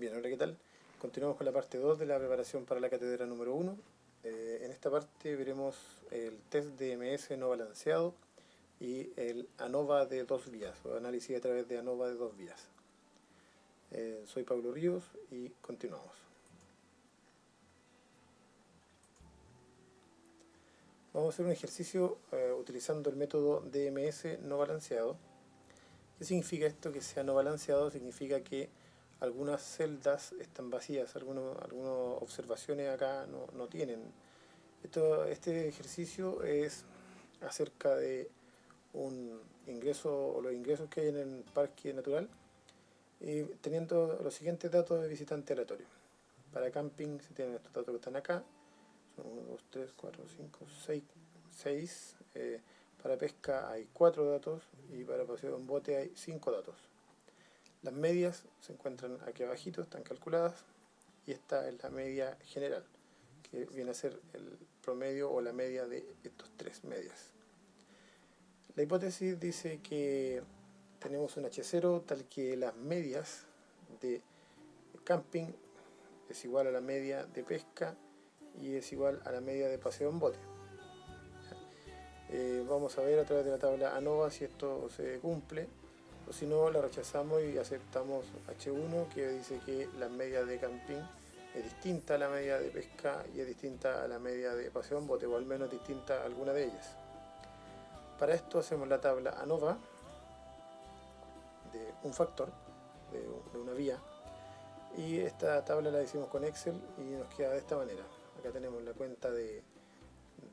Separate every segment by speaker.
Speaker 1: Bien, hola, ¿qué tal? Continuamos con la parte 2 de la preparación para la cátedra número 1. En esta parte veremos el test de MS no balanceado y el ANOVA de dos vías, o análisis a través de ANOVA de dos vías. Soy Pablo Ríos y continuamos. Vamos a hacer un ejercicio utilizando el método DMS no balanceado. ¿Qué significa esto? Que sea no balanceado significa que algunas celdas están vacías, algunas observaciones acá no tienen. Este ejercicio es acerca de un ingreso o los ingresos que hay en el parque natural y teniendo los siguientes datos de visitante aleatorio. Para camping se tienen estos datos que están acá, son 1, 2, 3, 4, 5, 6. Para pesca hay 4 datos y para paseo en bote hay 5 datos. Las medias se encuentran aquí abajito, están calculadas, y esta es la media general, que viene a ser el promedio o la media de estos tres medias. La hipótesis dice que tenemos un H0 tal que las medias de camping es igual a la media de pesca y es igual a la media de paseo en bote. Vamos a ver a través de la tabla ANOVA si esto se cumple, o si no la rechazamos y aceptamos H1, que dice que la media de camping es distinta a la media de pesca y es distinta a la media de paseo en bote, o al menos distinta a alguna de ellas. Para esto hacemos la tabla ANOVA de un factor, de una vía, y esta tabla la hicimos con Excel y nos queda de esta manera. Acá tenemos la cuenta de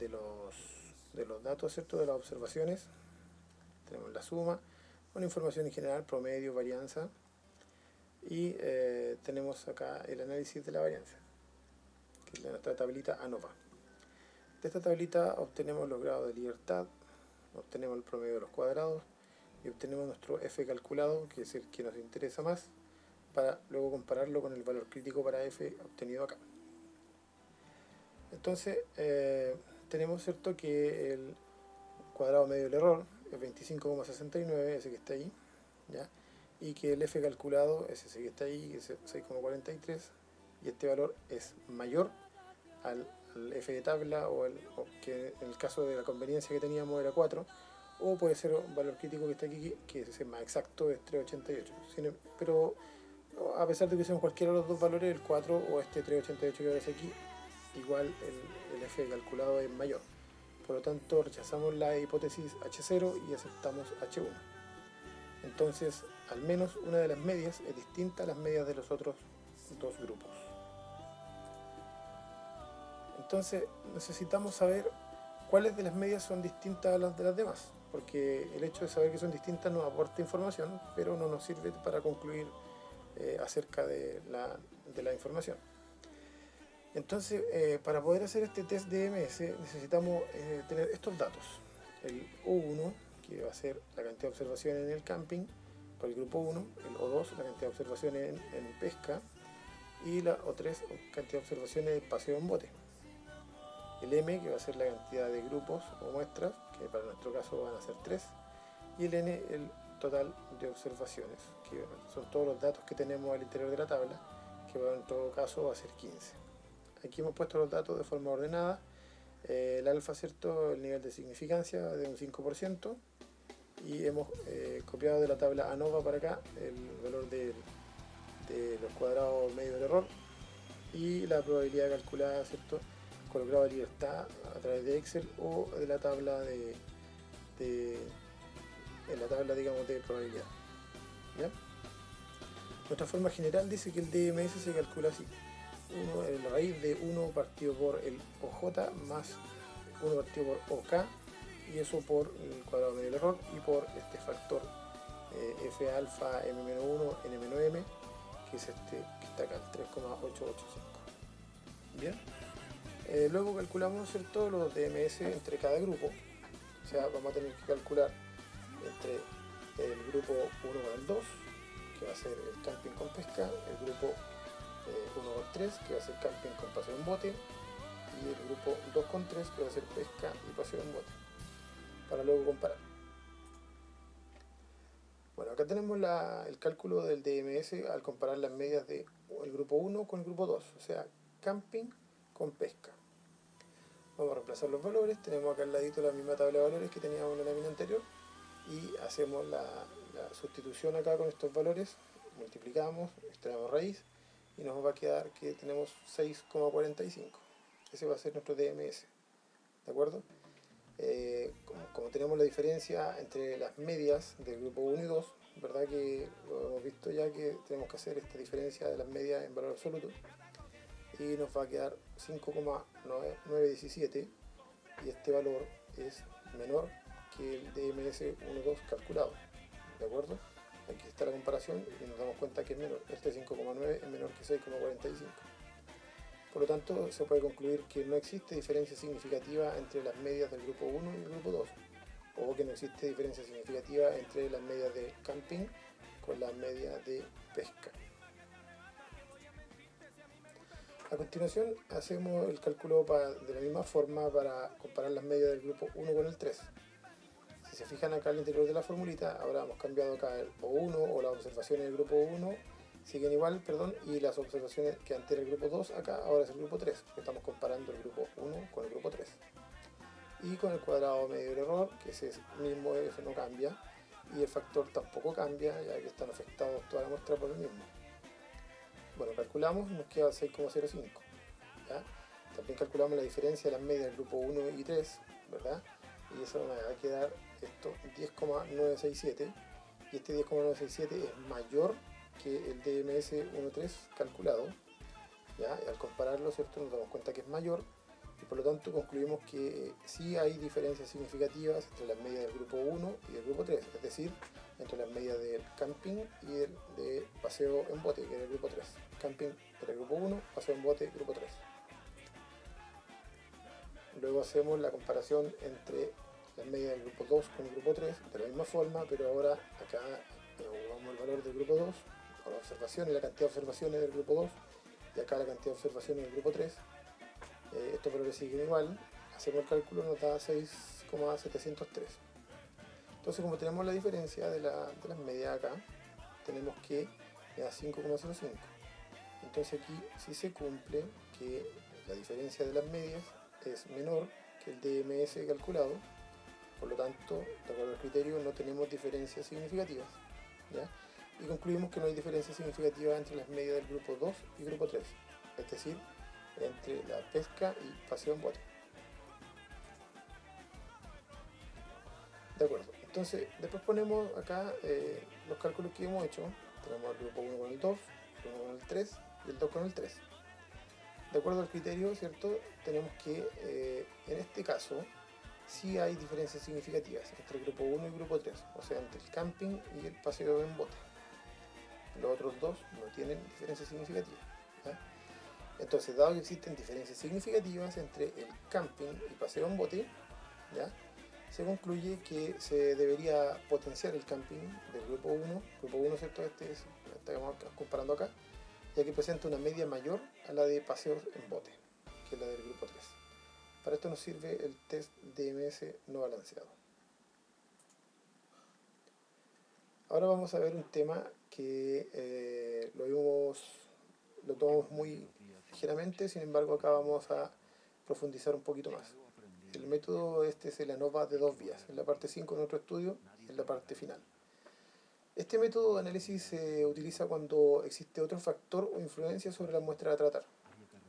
Speaker 1: los datos, ¿cierto? De las observaciones, tenemos la suma, una información en general, promedio, varianza, y tenemos acá el análisis de la varianza, que es nuestra tablita ANOVA. De esta tablita obtenemos los grados de libertad, obtenemos el promedio de los cuadrados y obtenemos nuestro F calculado, que es el que nos interesa más, para luego compararlo con el valor crítico para F obtenido acá. Entonces tenemos, ¿cierto?, que el cuadrado medio del error es 25,69, ese que está ahí, ¿ya? Y que el F calculado es ese que está ahí, que es 6,43, y este valor es mayor al F de tabla, o que en el caso de la conveniencia que teníamos era 4, o puede ser un valor crítico que está aquí, que es más exacto, es 3,88. Pero a pesar de que usemos cualquiera de los dos valores, el 4 o este 3,88 que aparece aquí, igual el F calculado es mayor. Por lo tanto, rechazamos la hipótesis H0 y aceptamos H1. Entonces, al menos una de las medias es distinta a las medias de los otros dos grupos. Entonces, necesitamos saber cuáles de las medias son distintas a las de las demás, porque el hecho de saber que son distintas nos aporta información, pero no nos sirve para concluir acerca de la información. Entonces, para poder hacer este test de MS necesitamos tener estos datos. El O1, que va a ser la cantidad de observaciones en el camping, por el grupo 1, el O2, la cantidad de observaciones en pesca, y la O3, cantidad de observaciones de paseo en bote. El M, que va a ser la cantidad de grupos o muestras, que para nuestro caso van a ser 3, y el N, el total de observaciones, que son todos los datos que tenemos al interior de la tabla, que en todo caso va a ser 15. Aquí hemos puesto los datos de forma ordenada. El alfa, ¿cierto?, el nivel de significancia de un 5%, y hemos copiado de la tabla ANOVA para acá el valor de los cuadrados medio del error y la probabilidad calculada, ¿cierto?, con el grado de libertad a través de Excel o de la tabla en la tabla, digamos, de probabilidad, ¿ya? Nuestra forma general dice que el DMS se calcula así: la raíz de 1 partido por el OJ más 1 partido por OK, y eso por el cuadrado medio del error y por este factor F alfa M-1 N-M, que es este que está acá, el 3,885. Bien. Luego calculamos, ¿cierto?, los DMS entre cada grupo. O sea, vamos a tener que calcular entre el grupo 1 con el 2, que va a ser el camping con pesca, el grupo 1 con 3, que va a ser camping con paseo en bote, y el grupo 2 con 3, que va a ser pesca y paseo en bote, para luego comparar. Bueno, acá tenemos el cálculo del DMS al comparar las medias del grupo 1 con el grupo 2, o sea, camping con pesca. Vamos a reemplazar los valores, tenemos acá al ladito la misma tabla de valores que teníamos en la lámina anterior y hacemos la sustitución acá con estos valores, multiplicamos, extraemos raíz y nos va a quedar que tenemos 6,45. Ese va a ser nuestro DMS, ¿de acuerdo? Como tenemos la diferencia entre las medias del grupo 1 y 2, ¿verdad? Que lo hemos visto ya que tenemos que hacer esta diferencia de las medias en valor absoluto y nos va a quedar 5,917 y este valor es menor que el DMS 1,2 calculado, ¿de acuerdo? Aquí está la comparación y nos damos cuenta que es menor, este 5,9 es menor que 6,45. Por lo tanto, se puede concluir que no existe diferencia significativa entre las medias del grupo 1 y el grupo 2, o que no existe diferencia significativa entre las medias de camping con las medias de pesca. A continuación, hacemos el cálculo de la misma forma para comparar las medias del grupo 1 con el 3. Si se fijan acá al interior de la formulita, ahora hemos cambiado acá el O1 o las observaciones del grupo 1 siguen igual, y las observaciones que antes era el grupo 2, acá ahora es el grupo 3, porque estamos comparando el grupo 1 con el grupo 3. Y con el cuadrado medio del error, que ese mismo eso no cambia, y el factor tampoco cambia, ya que están afectados toda la muestra por el mismo. Bueno, calculamos y nos queda 6,05. ¿Ya? También calculamos la diferencia de las medias del grupo 1 y 3, ¿verdad? Y eso nos va a quedar esto 10,967, y este 10,967 es mayor que el DMS 1,3 calculado, ¿ya? Y al compararlo, ¿cierto?, nos damos cuenta que es mayor y por lo tanto concluimos que sí hay diferencias significativas entre las medias del grupo 1 y del grupo 3, es decir, entre las medias del camping y el de paseo en bote, que era el grupo 3. Camping era el grupo 1, paseo en bote, grupo 3. Luego hacemos la comparación entre las medias del grupo 2 con el grupo 3 de la misma forma, pero ahora acá jugamos el valor del grupo 2, o la observación y la cantidad de observaciones del grupo 2, y acá la cantidad de observaciones del grupo 3. Estos valores siguen igual, hacemos el cálculo, nos da 6,703. Entonces, como tenemos la diferencia de las medias acá, tenemos que me da 5,05. Entonces aquí sí se cumple que la diferencia de las medias es menor que el DMS calculado, por lo tanto, de acuerdo al criterio, no tenemos diferencias significativas, ¿ya? Y concluimos que no hay diferencias significativas entre las medias del grupo 2 y grupo 3, es decir, entre la pesca y paseo en bote. De acuerdo, entonces después ponemos acá los cálculos que hemos hecho. Tenemos el grupo 1 con el 2, el 1 con el 3 y el 2 con el 3. De acuerdo al criterio, ¿cierto?, tenemos que en este caso sí hay diferencias significativas entre el grupo 1 y el grupo 3, o sea, entre el camping y el paseo en bote. Los otros dos no tienen diferencias significativas, ¿ya? Entonces, dado que existen diferencias significativas entre el camping y paseo en bote, ¿ya?, se concluye que se debería potenciar el camping del grupo 1. Grupo 1, ¿cierto?, estamos comparando acá, ya que presenta una media mayor a la de paseos en bote, que es la del grupo 3. Para esto nos sirve el test DMS no balanceado. Ahora vamos a ver un tema que lo tomamos muy ligeramente, sin embargo acá vamos a profundizar un poquito más. El método este es el ANOVA de 2 vías, en la parte 5 de nuestro estudio y en la parte final. Este método de análisis se utiliza cuando existe otro factor o influencia sobre la muestra a tratar.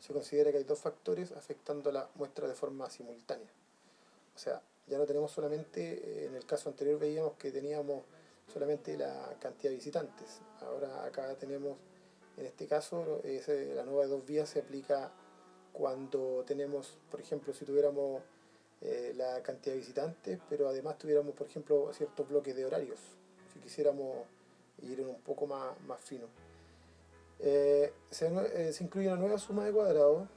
Speaker 1: Se considera que hay dos factores afectando a la muestra de forma simultánea. O sea, ya no tenemos solamente, en el caso anterior veíamos que teníamos solamente la cantidad de visitantes. Ahora acá tenemos, en este caso, la ANOVA de 2 vías se aplica cuando tenemos, por ejemplo, si tuviéramos la cantidad de visitantes, pero además tuviéramos, por ejemplo, ciertos bloques de horarios, si quisiéramos ir un poco más fino. Se incluye una nueva suma de cuadrados,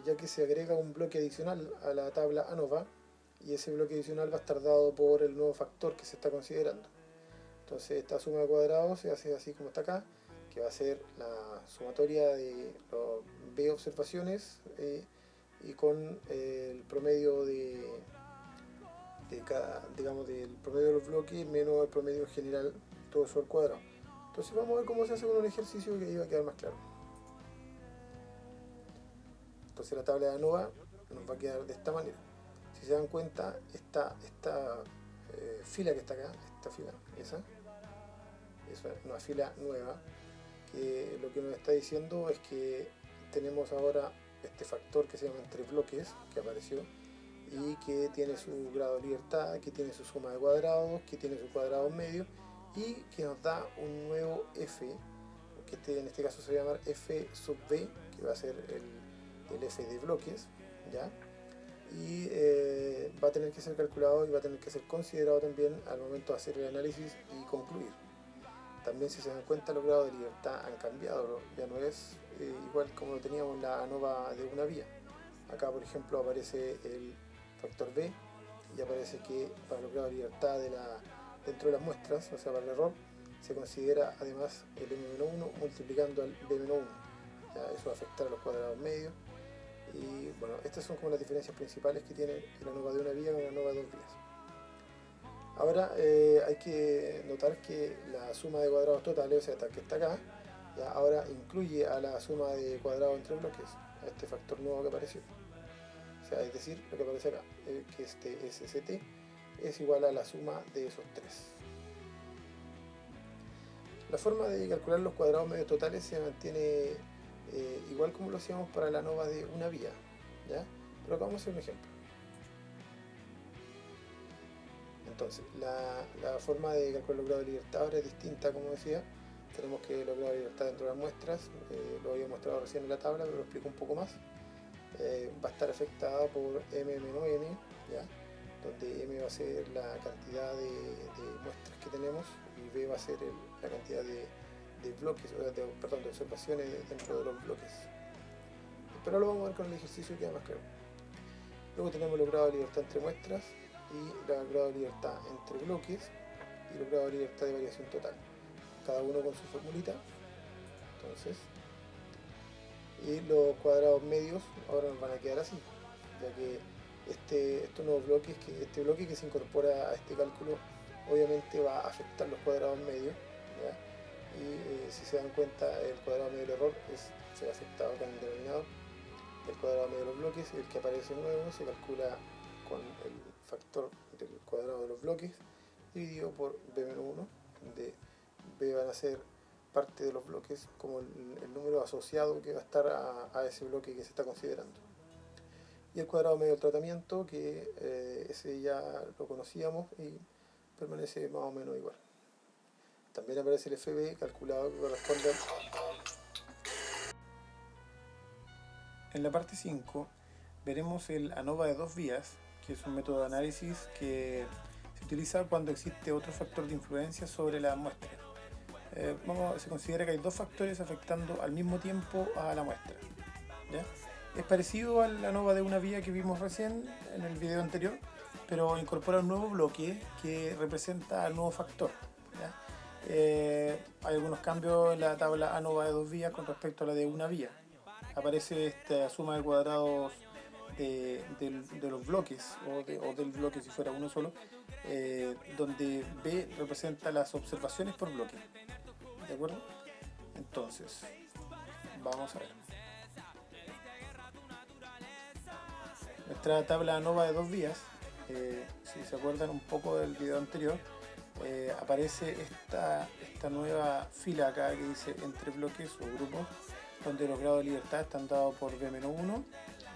Speaker 1: ya que se agrega un bloque adicional a la tabla ANOVA, y ese bloque adicional va a estar dado por el nuevo factor que se está considerando. Entonces esta suma de cuadrados se hace así como está acá, que va a ser la sumatoria de los B observaciones y con el promedio de cada, digamos, del promedio de los bloques menos el promedio general todo eso al cuadrado. Entonces vamos a ver cómo se hace con un ejercicio que iba a quedar más claro. Entonces la tabla de ANOVA nos va a quedar de esta manera. Si se dan cuenta, esta fila que está acá, esta fila, esa es una fila nueva, que lo que nos está diciendo es que tenemos ahora este factor que se llama entre bloques, que apareció, y que tiene su grado de libertad, que tiene su suma de cuadrados, que tiene su cuadrado medio, y que nos da un nuevo f, que en este caso se va a llamar f sub b, que va a ser el f de bloques, ¿ya? Y va a tener que ser calculado y va a tener que ser considerado también al momento de hacer el análisis y concluir. También, si se dan cuenta, los grados de libertad han cambiado, ya no es igual como lo teníamos en la ANOVA de una vía. Acá, por ejemplo, aparece el factor B y aparece que para los grados de libertad dentro de las muestras, o sea, para el error, se considera además el m-1 multiplicando al b-1. Ya, eso va a afectar a los cuadrados medios. Y bueno, estas son como las diferencias principales que tiene la ANOVA de una vía con la ANOVA de dos vías. Ahora hay que notar que la suma de cuadrados totales, o sea, esta que está acá, ya ahora incluye a la suma de cuadrados entre bloques, a este factor nuevo que apareció. O sea, es decir, lo que aparece acá, que este SST es igual a la suma de esos tres. La forma de calcular los cuadrados medios totales se mantiene igual como lo hacíamos para la ANOVA de una vía, ¿ya? Pero acá vamos a hacer un ejemplo. Entonces, la forma de calcular los grados de libertad ahora es distinta, como decía. Tenemos que los grados de libertad dentro de las muestras, lo había mostrado recién en la tabla, pero lo explico un poco más. Va a estar afectada por m-n, ¿ya? Donde m va a ser la cantidad de muestras que tenemos y b va a ser la cantidad de bloques, de observaciones dentro de los bloques. Pero lo vamos a ver con el ejercicio que queda más claro. Luego tenemos los grados de libertad entre muestras y el grado de libertad entre bloques y los grados de libertad de variación total, cada uno con su formulita. Entonces, y los cuadrados medios ahora nos van a quedar así, ya que estos nuevos bloques, este bloque que se incorpora a este cálculo obviamente va a afectar los cuadrados medios, ¿ya? Y si se dan cuenta, el cuadrado medio del error se ha afectado acá en el denominador. El cuadrado medio de los bloques, el que aparece nuevo, se calcula con el factor del cuadrado de los bloques dividido por b-1, donde b van a ser parte de los bloques como el número asociado que va a estar a ese bloque que se está considerando. Y el cuadrado medio del tratamiento, que ese ya lo conocíamos y permanece más o menos igual. También aparece el FB calculado que corresponde. En la parte 5 veremos el ANOVA de dos vías, que es un método de análisis que se utiliza cuando existe otro factor de influencia sobre la muestra. Se considera que hay dos factores afectando al mismo tiempo a la muestra, ¿ya? Es parecido al ANOVA de una vía que vimos recién en el video anterior, pero incorpora un nuevo bloque que representa al nuevo factor, ¿ya? Hay algunos cambios en la tabla ANOVA de dos vías con respecto a la de una vía. Aparece esta suma de cuadrados de los bloques o del bloque si fuera uno solo, donde B representa las observaciones por bloque, ¿de acuerdo? Entonces, vamos a ver. Nuestra tabla ANOVA de dos vías, si se acuerdan un poco del video anterior, aparece esta nueva fila acá que dice entre bloques o grupos, donde los grados de libertad están dados por B-1.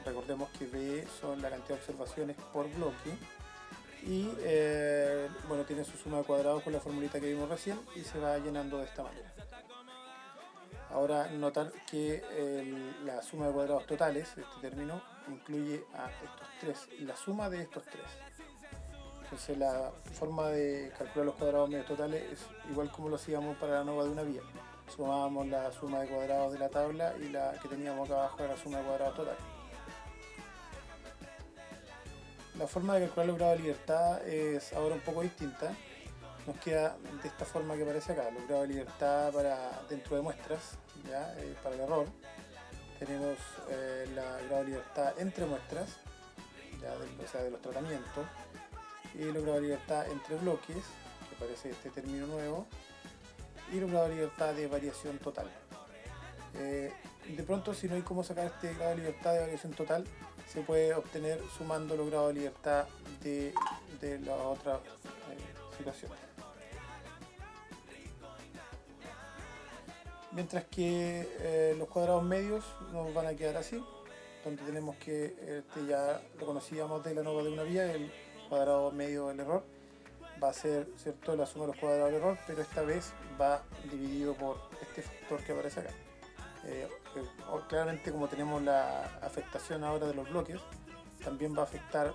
Speaker 1: Recordemos que B son la cantidad de observaciones por bloque y bueno, tiene su suma de cuadrados con la formulita que vimos recién y se va llenando de esta manera. Ahora notar que la suma de cuadrados totales, este término, incluye a estos tres, la suma de estos tres. Entonces la forma de calcular los cuadrados medios totales es igual como lo hacíamos para la ANOVA de una vía. Sumábamos la suma de cuadrados de la tabla y la que teníamos acá abajo era la suma de cuadrados totales. La forma de calcular los grados de libertad es ahora un poco distinta. Nos queda de esta forma que aparece acá, los grados de libertad dentro de muestras, ¿ya? Para el error. Tenemos el grado de libertad entre muestras, ¿ya? O sea, de los tratamientos, y los grados de libertad entre bloques, que aparece este término nuevo, y el grado de libertad de variación total. De pronto, si no hay cómo sacar este grado de libertad de variación total, se puede obtener sumando los grados de libertad de la otra situación. Mientras que los cuadrados medios nos van a quedar así, donde tenemos que, ya lo conocíamos de la nova de una vía, el cuadrado medio del error, va a ser, ¿cierto?, la suma de los cuadrados del error, pero esta vez va dividido por este factor que aparece acá. Claramente, como tenemos la afectación ahora de los bloques, también va a afectar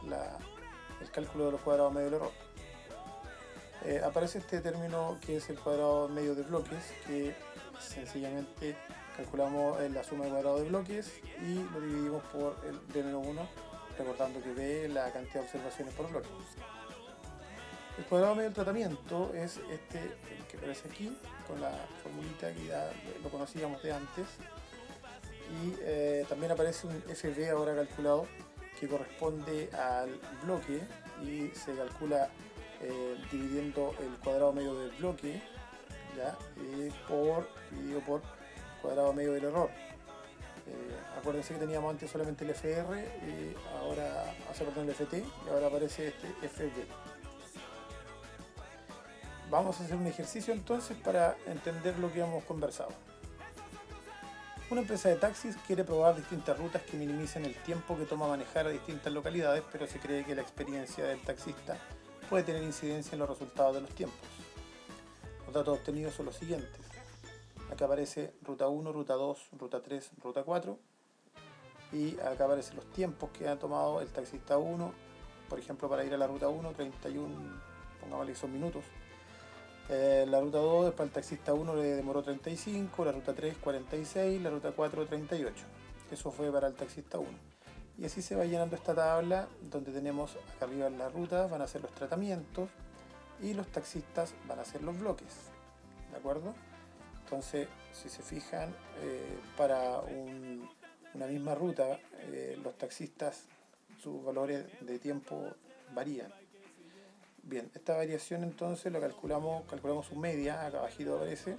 Speaker 1: el cálculo de los cuadrados medio del error. Aparece este término que es el cuadrado medio de bloques, que sencillamente calculamos la suma de cuadrados de bloques y lo dividimos por el D-1, recordando que B es la cantidad de observaciones por bloque. El cuadrado medio del tratamiento es el que aparece aquí, con la formulita que ya lo conocíamos de antes. Y también aparece un FB ahora calculado, que corresponde al bloque y se calcula dividiendo el cuadrado medio del bloque, ¿ya? Dividido por cuadrado medio del error. Acuérdense que teníamos antes solamente el FR y ahora, el FT, y ahora aparece este FB. Vamos a hacer un ejercicio entonces para entender lo que hemos conversado. Una empresa de taxis quiere probar distintas rutas que minimicen el tiempo que toma manejar a distintas localidades, pero se cree que la experiencia del taxista puede tener incidencia en los resultados de los tiempos. Los datos obtenidos son los siguientes. Acá aparece ruta 1, ruta 2, ruta 3, ruta 4. Y acá aparecen los tiempos que ha tomado el taxista 1. Por ejemplo, para ir a la ruta 1, 31, pongámosle que son minutos. La ruta 2 para el taxista 1 le demoró 35, la ruta 3 46, la ruta 4 38. Eso fue para el taxista 1. Y así se va llenando esta tabla donde tenemos acá arriba en la ruta van a ser los tratamientos y los taxistas van a ser los bloques. ¿De acuerdo? Entonces, si se fijan, para una misma ruta, los taxistas, sus valores de tiempo varían. Bien, esta variación entonces lo calculamos su media, acá abajito aparece,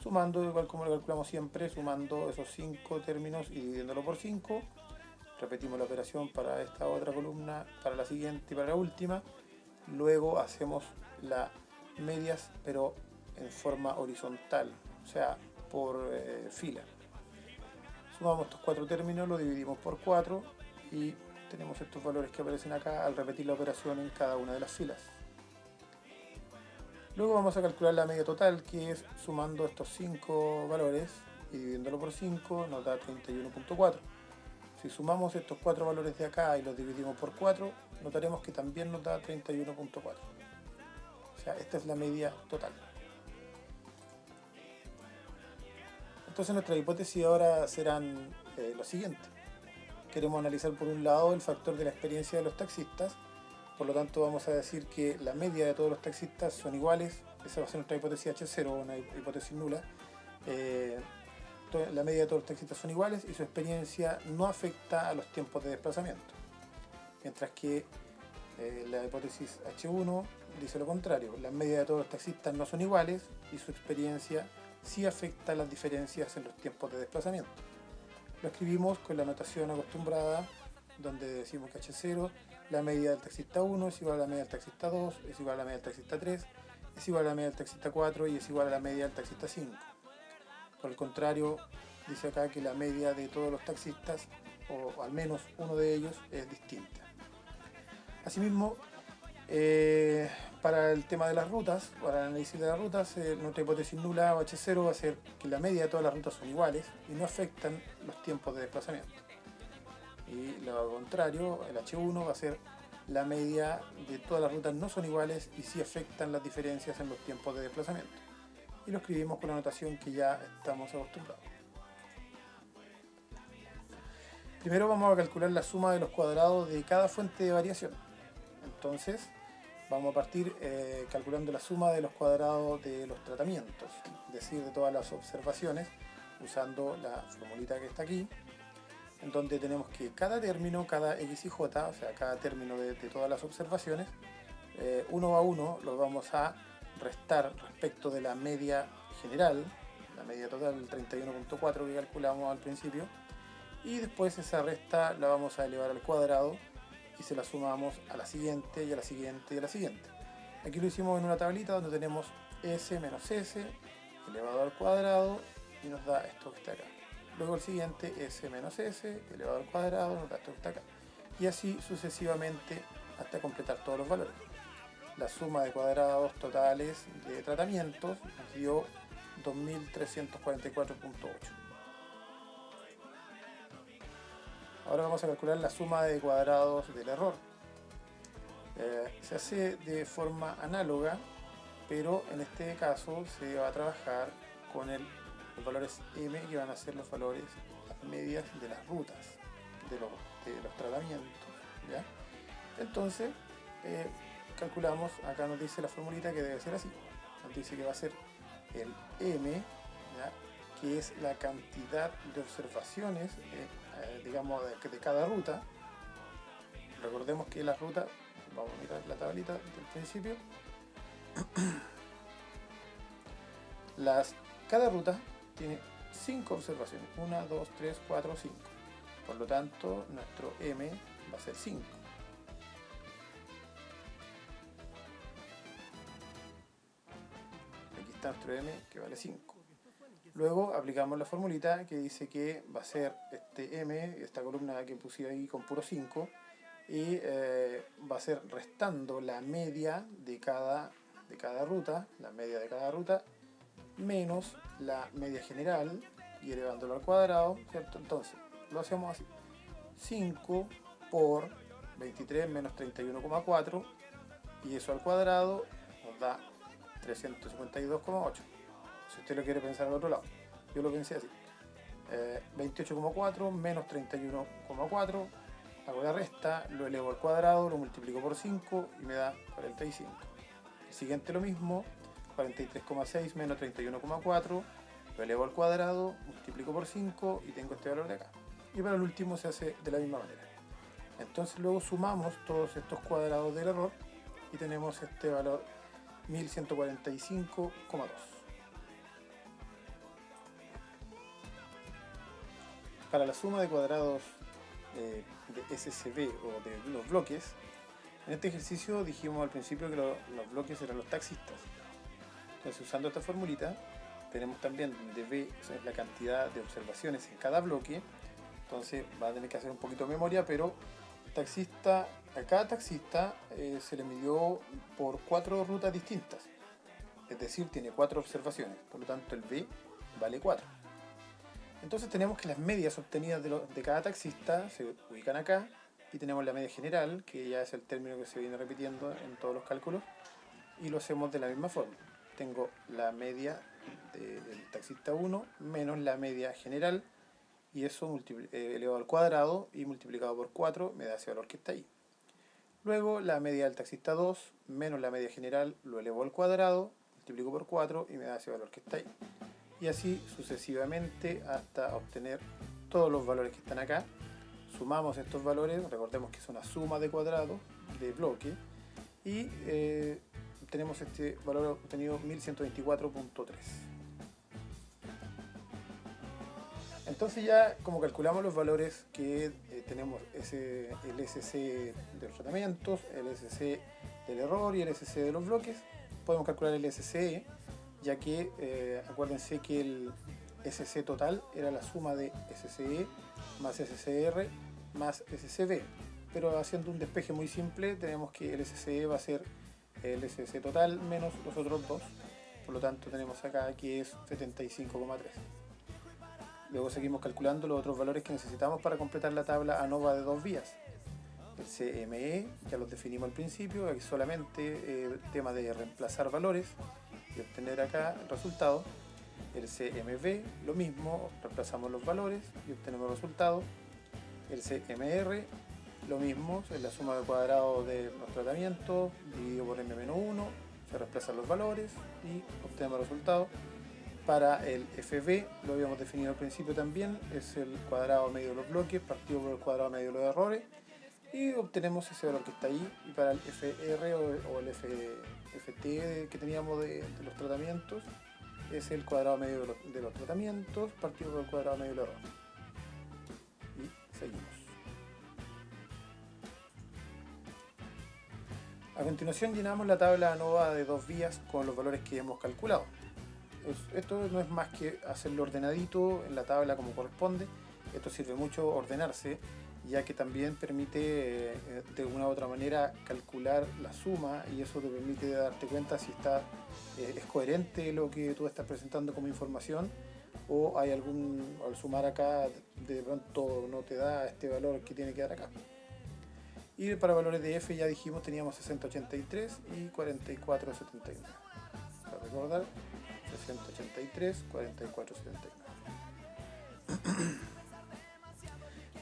Speaker 1: sumando, igual como lo calculamos siempre, sumando esos 5 términos y dividiéndolo por 5. Repetimos la operación para esta otra columna, para la siguiente y para la última. Luego hacemos las medias, pero en forma horizontal, o sea, por fila. Sumamos estos 4 términos, lo dividimos por 4 y tenemos estos valores que aparecen acá al repetir la operación en cada una de las filas. Luego vamos a calcular la media total, que es sumando estos 5 valores y dividiéndolo por 5 nos da 31.4. Si sumamos estos 4 valores de acá y los dividimos por 4, notaremos que también nos da 31.4. O sea, esta es la media total. Entonces nuestras hipótesis ahora serán lo siguiente. Queremos analizar por un lado el factor de la experiencia de los taxistas. Por lo tanto, vamos a decir que la media de todos los taxistas son iguales. Esa va a ser nuestra hipótesis H0, una hipótesis nula. La media de todos los taxistas son iguales y su experiencia no afecta a los tiempos de desplazamiento. Mientras que la hipótesis H1 dice lo contrario. La media de todos los taxistas no son iguales y su experiencia sí afecta a las diferencias en los tiempos de desplazamiento. Lo escribimos con la notación acostumbrada, donde decimos que H0, la media del taxista 1 es igual a la media del taxista 2, es igual a la media del taxista 3, es igual a la media del taxista 4 y es igual a la media del taxista 5. Por el contrario, dice acá que la media de todos los taxistas, o al menos uno de ellos, es distinta. Asimismo, para el tema de las rutas, para el análisis de las rutas, nuestra hipótesis nula o H0 va a ser que la media de todas las rutas son iguales y no afectan los tiempos de desplazamiento. Y lo contrario, el H1 va a ser la media de todas las rutas no son iguales y sí afectan las diferencias en los tiempos de desplazamiento. Y lo escribimos con la notación que ya estamos acostumbrados. Primero vamos a calcular la suma de los cuadrados de cada fuente de variación. Entonces, vamos a partir calculando la suma de los cuadrados de los tratamientos, es decir, de todas las observaciones, usando la formulita que está aquí, en donde tenemos que cada término, cada x y j, o sea, cada término de todas las observaciones, uno a uno los vamos a restar respecto de la media general, la media total, el 31.4 que calculamos al principio, y después esa resta la vamos a elevar al cuadrado y se la sumamos a la siguiente y a la siguiente y a la siguiente. Aquí lo hicimos en una tablita donde tenemos s menos s elevado al cuadrado y nos da esto que está acá. Luego el siguiente s menos s elevado al cuadrado nos da esto que está acá. Y así sucesivamente hasta completar todos los valores. La suma de cuadrados totales de tratamientos nos dio 2344.8. Ahora vamos a calcular la suma de cuadrados del error. Se hace de forma análoga, pero en este caso se va a trabajar con los valores m, que van a ser los valores, las medias de las rutas de los tratamientos, ¿ya? Entonces calculamos, acá nos dice la formulita que debe ser así, nos dice que va a ser el m, ¿ya?, que es la cantidad de observaciones digamos de cada ruta. Recordemos que las rutas, vamos a mirar la tablita del principio, cada ruta tiene 5 observaciones, 1, 2, 3, 4, 5. Por lo tanto, nuestro m va a ser 5. Aquí está nuestro m, que vale 5. Luego aplicamos la formulita que dice que va a ser este m, esta columna que puse ahí con puro 5, y va a ser restando la media de cada ruta, la media de cada ruta, menos la media general y elevándolo al cuadrado, ¿cierto? Entonces, lo hacemos así. 5 por 23 menos 31,4 y eso al cuadrado nos da 352,8. Si usted lo quiere pensar al otro lado, yo lo pensé así. 28,4 menos 31,4, hago la resta, lo elevo al cuadrado, lo multiplico por 5 y me da 45. El siguiente lo mismo, 43,6 menos 31,4, lo elevo al cuadrado, multiplico por 5 y tengo este valor de acá. Y para el último se hace de la misma manera. Entonces luego sumamos todos estos cuadrados del error y tenemos este valor 1145,2. Para la suma de cuadrados de SCB o de los bloques, en este ejercicio dijimos al principio que los bloques eran los taxistas. Entonces, usando esta formulita, tenemos también dB, es la cantidad de observaciones en cada bloque. Entonces va a tener que hacer un poquito de memoria, pero a cada taxista se le midió por 4 rutas distintas. Es decir, tiene 4 observaciones, por lo tanto el B vale 4. Entonces tenemos que las medias obtenidas de cada taxista se ubican acá, y tenemos la media general, que ya es el término que se viene repitiendo en todos los cálculos, y lo hacemos de la misma forma. Tengo la media del taxista 1 menos la media general, y eso elevado al cuadrado y multiplicado por 4 me da ese valor que está ahí. Luego la media del taxista 2 menos la media general lo elevo al cuadrado, multiplico por 4 y me da ese valor que está ahí. Y así sucesivamente hasta obtener todos los valores que están acá. Sumamos estos valores, recordemos que es una suma de cuadrados de bloque, y tenemos este valor obtenido 1124.3. Entonces ya como calculamos los valores que tenemos, el SC de los tratamientos, el SC del error y el SC de los bloques, podemos calcular el SCE, ya que acuérdense que el SC total era la suma de SCE más SCR más SCB, pero haciendo un despeje muy simple tenemos que el SCE va a ser el SC total menos los otros dos, por lo tanto tenemos acá que es 75,3. Luego seguimos calculando los otros valores que necesitamos para completar la tabla ANOVA de 2 vías. El CME ya los definimos al principio, es solamente el tema de reemplazar valores y obtener acá el resultado. El CMV, lo mismo, reemplazamos los valores y obtenemos el resultado. El CMR, lo mismo, es la suma de cuadrados de los tratamientos dividido por m-1, se reemplazan los valores y obtenemos el resultado. Para el FB, lo habíamos definido al principio también, es el cuadrado medio de los bloques partido por el cuadrado medio de los errores, y obtenemos ese valor que está ahí. Y para el FR o el FT que teníamos de los tratamientos, es el cuadrado medio de los tratamientos partido por el cuadrado medio del error. Y seguimos. A continuación llenamos la tabla ANOVA de dos vías con los valores que hemos calculado. Esto no es más que hacerlo ordenadito en la tabla como corresponde. Esto sirve mucho ordenarse, ya que también permite de una u otra manera calcular la suma, y eso te permite darte cuenta si es coherente lo que tú estás presentando como información, o hay al sumar acá de pronto no te da este valor que tiene que dar acá. Y para valores de F ya dijimos teníamos 6083 y 4479. Para recordar, 6083, 4479.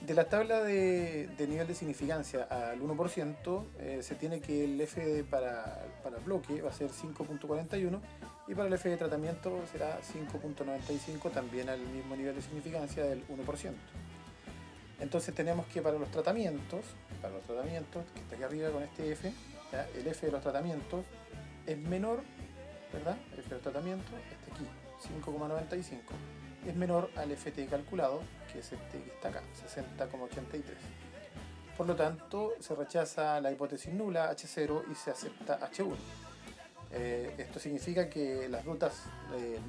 Speaker 1: De la tabla de nivel de significancia al 1%, se tiene que el F para bloque va a ser 5.41 y para el F de tratamiento será 5.95, también al mismo nivel de significancia del 1%. Entonces tenemos que para los tratamientos, que está aquí arriba con este F, ¿ya? El F de los tratamientos es menor, ¿verdad? El F de los tratamientos, este aquí, 5,95, es menor al FT calculado, que es este que está acá, 60,83. Por lo tanto, se rechaza la hipótesis nula, H0, y se acepta H1. Esto significa que las rutas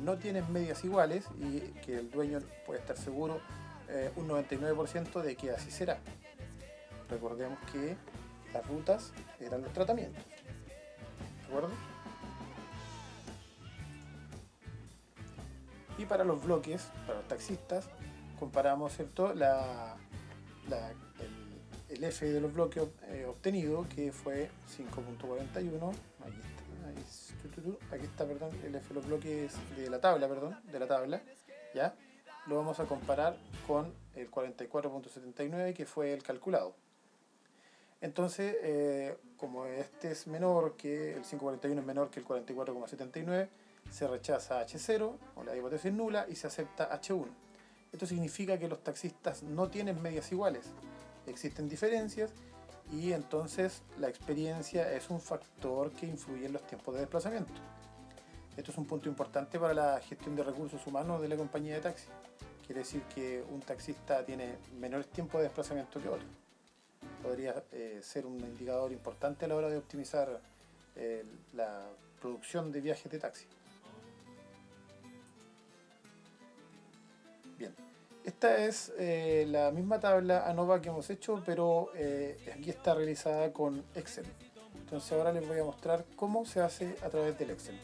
Speaker 1: no tienen medias iguales y que el dueño puede estar seguro un 99% de que así será. Recordemos que las rutas eran los tratamientos, ¿de acuerdo? Y para los bloques, para los taxistas, comparamos, ¿cierto?, el F de los bloques obtenido, que fue 5.41. Aquí está, perdón, el F de los bloques de la tabla, ¿ya? Lo vamos a comparar con el 44.79, que fue el calculado. Entonces, como este es menor que el 5.41, es menor que el 44.79, se rechaza H0 o la hipótesis nula y se acepta H1. Esto significa que los taxistas no tienen medias iguales, existen diferencias, y entonces la experiencia es un factor que influye en los tiempos de desplazamiento. Esto es un punto importante para la gestión de recursos humanos de la compañía de taxi. Quiere decir que un taxista tiene menores tiempos de desplazamiento que otro. Podría ser un indicador importante a la hora de optimizar la producción de viajes de taxi. Bien, esta es la misma tabla ANOVA que hemos hecho, pero aquí está realizada con Excel. Entonces ahora les voy a mostrar cómo se hace a través del Excel.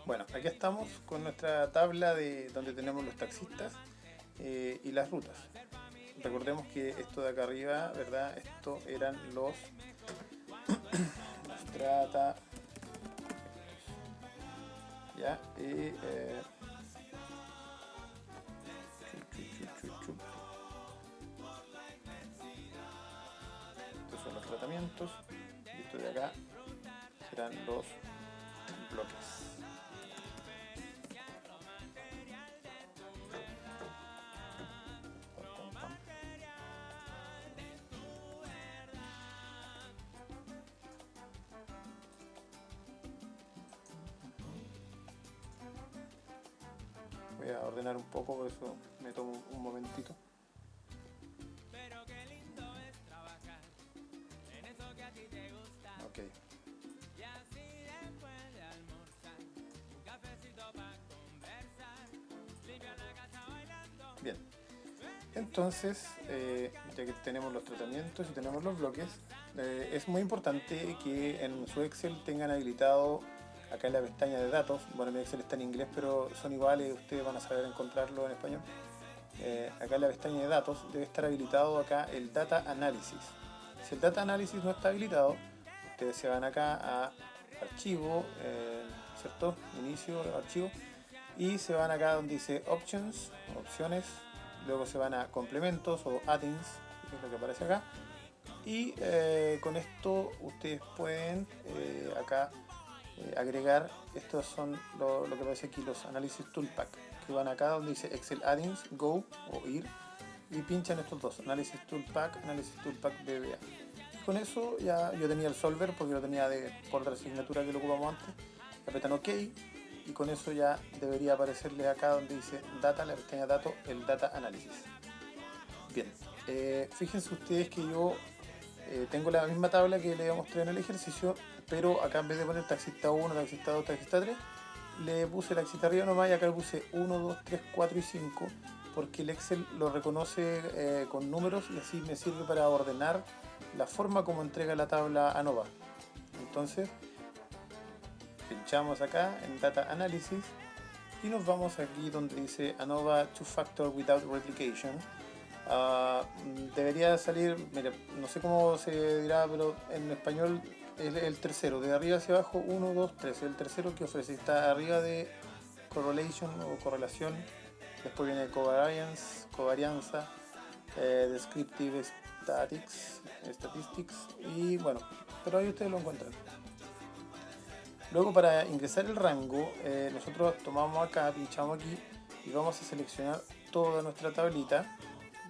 Speaker 1: Bueno, aquí estamos con nuestra tabla donde tenemos los taxistas y las rutas. Recordemos que esto de acá arriba, ¿verdad? Esto eran los trata, ¿ya? Estos son los tratamientos y esto de acá serán los bloques. Voy a ordenar un poco, por eso me tomo un momentito. Ok. Bien. Entonces, ya que tenemos los tratamientos y tenemos los bloques, es muy importante que en su Excel tengan habilitado acá en la pestaña de datos. Bueno, mi Excel está en inglés, pero son iguales, ustedes van a saber encontrarlo en español. Acá en la pestaña de datos debe estar habilitado acá el Data Analysis. Si el Data Analysis no está habilitado, ustedes se van acá a Archivo, ¿cierto? Inicio, Archivo, y se van acá donde dice Options, Opciones, luego se van a Complementos o Add-ins, que es lo que aparece acá, y con esto ustedes pueden acá agregar, estos son lo que aparece aquí, los Analysis Toolpack, que van acá donde dice Excel Add-ins, Go o Ir, y pinchan estos dos, Analysis Toolpack BBA. Y con eso ya yo tenía el solver porque lo tenía por otra asignatura que lo ocupamos antes, apretan OK y con eso ya debería aparecerles acá donde dice Data, la pestaña Datos, el Data Analysis. Bien, fíjense ustedes que yo tengo la misma tabla que les mostré en el ejercicio, pero acá en vez de poner taxista 1, taxista 2, taxista 3, le puse taxista arriba nomás y acá le puse 1, 2, 3, 4 y 5, porque el Excel lo reconoce con números y así me sirve para ordenar la forma como entrega la tabla ANOVA. Entonces, pinchamos acá en Data Analysis y nos vamos aquí donde dice ANOVA Two Factor Without Replication. Debería salir, mira, no sé cómo se dirá, pero en español es el tercero, de arriba hacia abajo, 1, 2, 3, el tercero que ofrece, está arriba de Correlation o correlación, después viene covarianza, Descriptive Statistics y bueno, pero ahí ustedes lo encuentran. Luego para ingresar el rango, nosotros tomamos acá, pinchamos aquí y vamos a seleccionar toda nuestra tablita.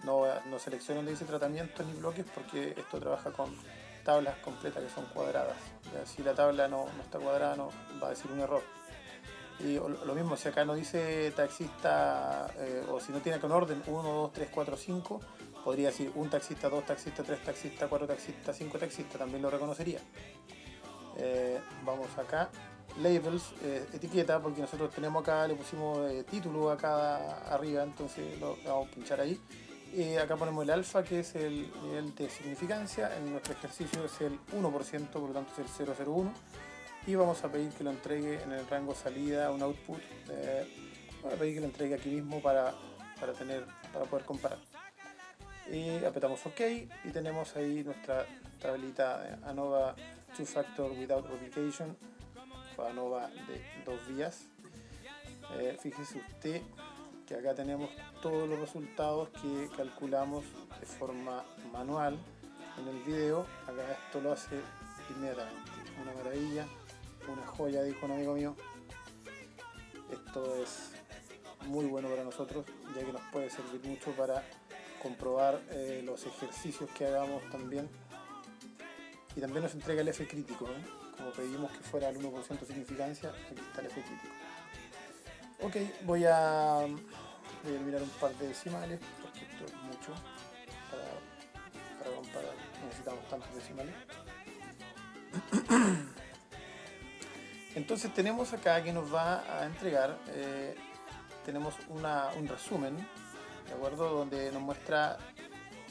Speaker 1: No selecciono donde dice tratamientos ni bloques porque esto trabaja con tablas completas que son cuadradas. Ya, si la tabla no está cuadrada, no va a decir un error. Y lo mismo, si acá no dice taxista o si no tiene con orden 1, 2, 3, 4, 5, podría decir un taxista, 2 taxista, 3 taxista, 4 taxista, 5 taxista, también lo reconocería. Vamos acá, labels, etiqueta, porque nosotros tenemos acá, le pusimos título acá arriba, entonces lo vamos a pinchar ahí. Acá ponemos el alfa, que es el nivel de significancia. En nuestro ejercicio es el 1%, por lo tanto es el 001. Y vamos a pedir que lo entregue en el rango salida, un output. Voy a pedir que lo entregue aquí mismo para poder comparar. Y apretamos OK y tenemos ahí nuestra tablita ANOVA Two Factor Without Replication, ANOVA de 2 vías. Fíjese usted que acá tenemos todos los resultados que calculamos de forma manual en el video. Acá esto lo hace inmediatamente. Una maravilla, una joya, dijo un amigo mío. Esto es muy bueno para nosotros, ya que nos puede servir mucho para comprobar los ejercicios que hagamos también. Y también nos entrega el F crítico, como pedimos que fuera el 1% de significancia, aquí está el F crítico. Ok, voy a eliminar un par de decimales, porque esto es mucho para comparar, necesitamos tantos decimales. Entonces tenemos acá que nos va a entregar, tenemos un resumen, ¿de acuerdo? Donde nos muestra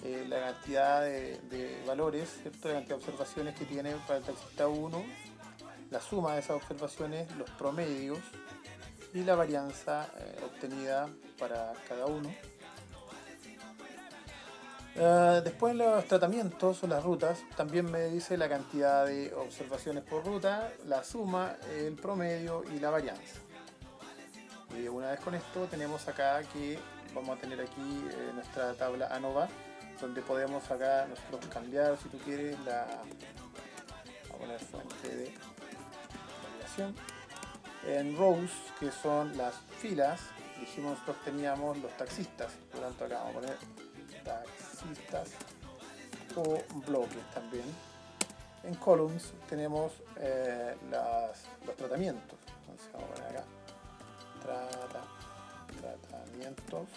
Speaker 1: la cantidad de valores, ¿cierto? La cantidad de observaciones que tiene para el taxista 1, la suma de esas observaciones, los promedios y la varianza obtenida para cada uno. Después los tratamientos o las rutas también me dice la cantidad de observaciones por ruta, la suma, el promedio y la varianza. Y una vez con esto tenemos acá que vamos a tener aquí nuestra tabla ANOVA, donde podemos acá nosotros cambiar, si tú quieres, vamos a poner fuente de validación. En rows, que son las filas, dijimos nosotros teníamos los taxistas, por lo tanto acá vamos a poner taxistas o bloques también. En columns tenemos los tratamientos, entonces vamos a poner acá tratamientos.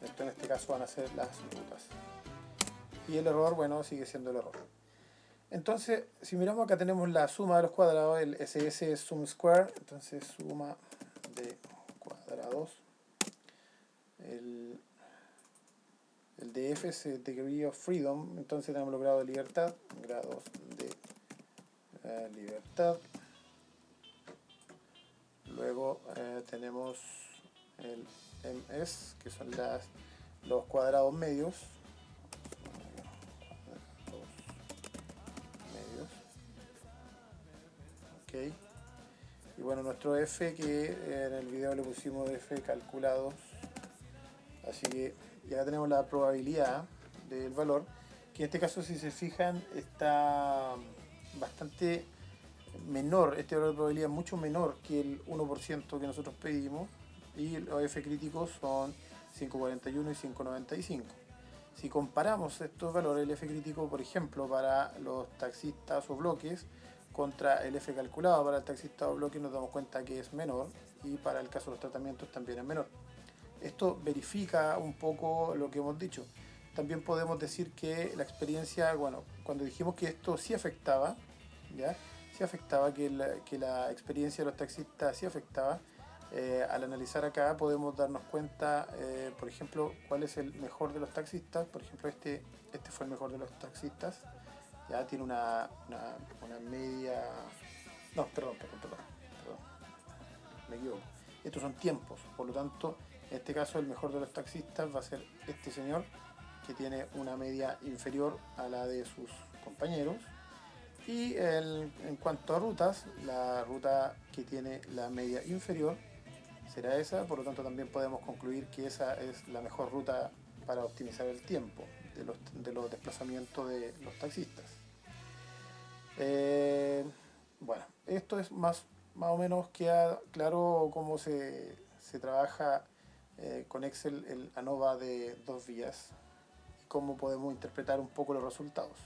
Speaker 1: Esto en este caso van a ser las rutas. Y el error, bueno, sigue siendo el error. Entonces, si miramos acá tenemos la suma de los cuadrados, el SS sum square, entonces suma de cuadrados. El DF es el degree of freedom, entonces tenemos los grados de libertad, grados de libertad. Luego tenemos el MS, que son los cuadrados medios. Okay. Y bueno, nuestro F, que en el video le pusimos F calculados, así que ya tenemos la probabilidad del valor, que en este caso, si se fijan, está bastante menor. Este valor de probabilidad es mucho menor que el 1% que nosotros pedimos, y los F críticos son 5.41 y 5.95. Si comparamos estos valores, el F crítico, por ejemplo, para los taxistas o bloques, contra el F calculado para el taxista o bloque nos damos cuenta que es menor, y para el caso de los tratamientos también es menor. Esto verifica un poco lo que hemos dicho. También podemos decir que la experiencia, bueno, cuando dijimos que esto sí afectaba, ¿ya? Sí afectaba, que la experiencia de los taxistas sí afectaba. Al analizar acá podemos darnos cuenta, por ejemplo, cuál es el mejor de los taxistas. Por ejemplo, este fue el mejor de los taxistas. Ya tiene una media... No, perdón, me equivoco. Estos son tiempos, por lo tanto, en este caso el mejor de los taxistas va a ser este señor, que tiene una media inferior a la de sus compañeros. Y en cuanto a rutas, la ruta que tiene la media inferior será esa, por lo tanto también podemos concluir que esa es la mejor ruta para optimizar el tiempo de los desplazamientos de los taxistas. Bueno, esto es más o menos queda claro cómo se trabaja con Excel el ANOVA de 2 vías y cómo podemos interpretar un poco los resultados.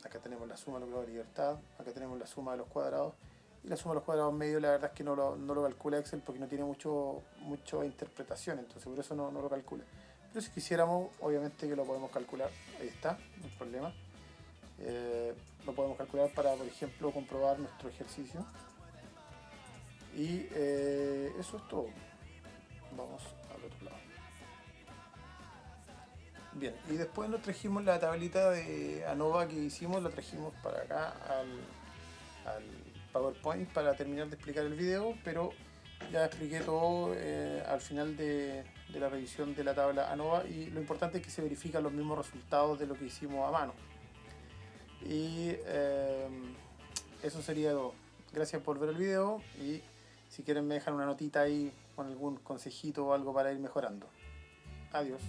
Speaker 1: Acá tenemos la suma de los grados de libertad, acá tenemos la suma de los cuadrados, y la suma de los cuadrados medios la verdad es que no lo calcula Excel porque no tiene mucha interpretación, entonces por eso no lo calcula. Pero si quisiéramos, obviamente que lo podemos calcular, ahí está, no hay problema. Lo podemos calcular para, por ejemplo, comprobar nuestro ejercicio. Y eso es todo. Vamos al otro lado. Bien, y después nos trajimos la tablita de ANOVA que hicimos, la trajimos para acá al PowerPoint para terminar de explicar el video, pero ya expliqué todo al final de la revisión de la tabla ANOVA, y lo importante es que se verifican los mismos resultados de lo que hicimos a mano. Y eso sería todo. Gracias por ver el video, y si quieren me dejan una notita ahí con algún consejito o algo para ir mejorando. Adiós.